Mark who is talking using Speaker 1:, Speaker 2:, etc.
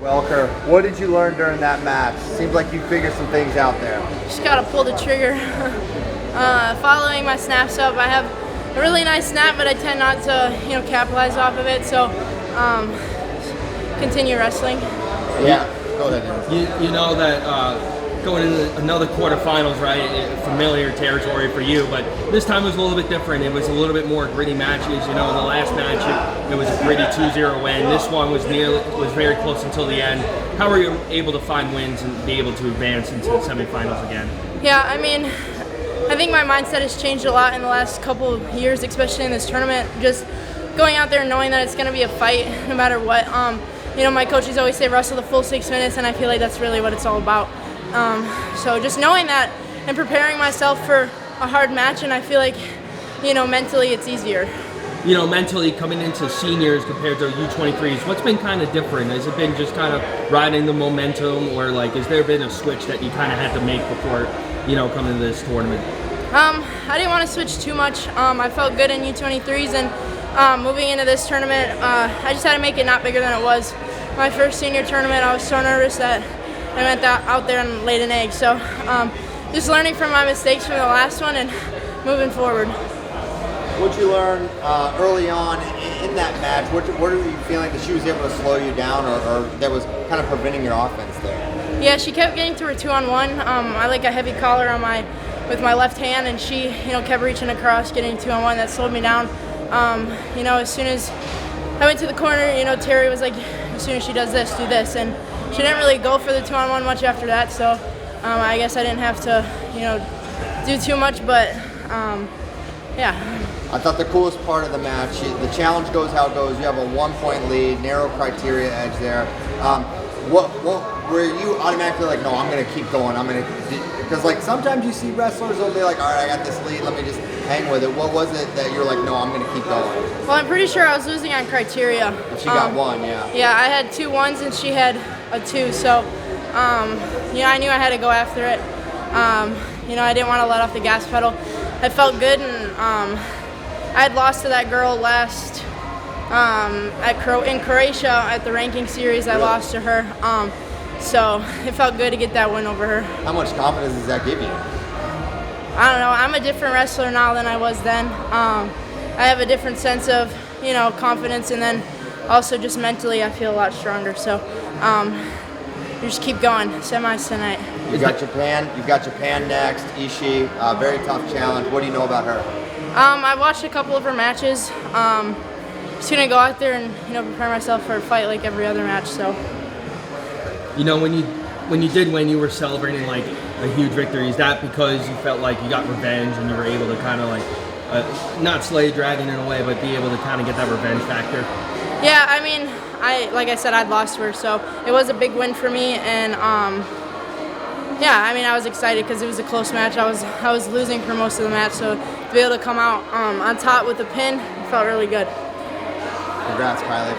Speaker 1: Welker, what did you learn during that match? Seems like you figured some things out there.
Speaker 2: Just gotta pull the trigger. Following my snaps up, I have a really nice snap, but I tend not to, capitalize off of it. So, continue wrestling.
Speaker 1: Yeah, go ahead, Dennis.
Speaker 3: You know that going into another quarterfinals, right? Familiar territory for you, but this time was a little bit different. It was a little bit more gritty matches. In the last match it was a gritty 2-0 win. This one was very close until the end. How were you able to find wins and be able to advance into the semifinals again?
Speaker 2: Yeah, I think my mindset has changed a lot in the last couple of years, especially in this tournament. Just going out there and knowing that it's going to be a fight no matter what. My coaches always say wrestle the full 6 minutes, and I feel like that's really what it's all about. So just knowing that and preparing myself for a hard match, and I feel like, mentally it's easier.
Speaker 3: Mentally coming into seniors compared to U23s, what's been kind of different? Has it been just kind of riding the momentum, or has there been a switch that you kind of had to make before, coming to this tournament?
Speaker 2: I didn't want to switch too much. I felt good in U23s, and moving into this tournament, I just had to make it not bigger than it was. My first senior tournament, I was so nervous that I went out there and laid an egg. So just learning from my mistakes from the last one and moving forward.
Speaker 1: What you learned early on in that match, what are you feeling that she was able to slow you down, or that was kind of preventing your offense there?
Speaker 2: Yeah, she kept getting to her 2-on-1. I like a heavy collar with my left hand, and she kept reaching across, getting 2-on-1. That slowed me down. As soon as I went to the corner, Terry was like, as soon as she does this, do this, and she didn't really go for the 2-on-1 much after that. So I guess I didn't have to do too much, but yeah.
Speaker 1: I thought the coolest part of the match, the challenge goes how it goes. You have a 1-point lead, narrow criteria edge there. What were you automatically like, no, I'm going to keep going. Because sometimes you see wrestlers, they'll be like, all right, I got this lead, let me just hang with it. What was it that you're like, no, I'm going to keep going?
Speaker 2: Well, I'm pretty sure I was losing on criteria.
Speaker 1: She got 1, yeah.
Speaker 2: Yeah, I had 2 1s and she had a 2, so I knew I had to go after it. I didn't want to let off the gas pedal. I felt good, and I had lost to that girl last in Croatia at the ranking series. I lost to her, so it felt good to get that win over her.
Speaker 1: How much confidence does that give you?
Speaker 2: I don't know. I'm a different wrestler now than I was then. I have a different sense of confidence, and then also just mentally I feel a lot stronger. So you just keep going. Semis tonight.
Speaker 1: You've got Japan next. Ishii, very tough challenge. What do you know about her?
Speaker 2: I watched a couple of her matches. Just gonna go out there and prepare myself for a fight like every other match. So.
Speaker 3: When you did win, you were celebrating like a huge victory. Is that because you felt like you got revenge and you were able to kind of not slay dragon in a way, but be able to kind of get that revenge factor?
Speaker 2: Yeah, like I said, I'd lost to her, so it was a big win for me, and I was excited because it was a close match. I was losing for most of the match, so to be able to come out on top with a pin felt really good.
Speaker 1: Congrats, Kylie.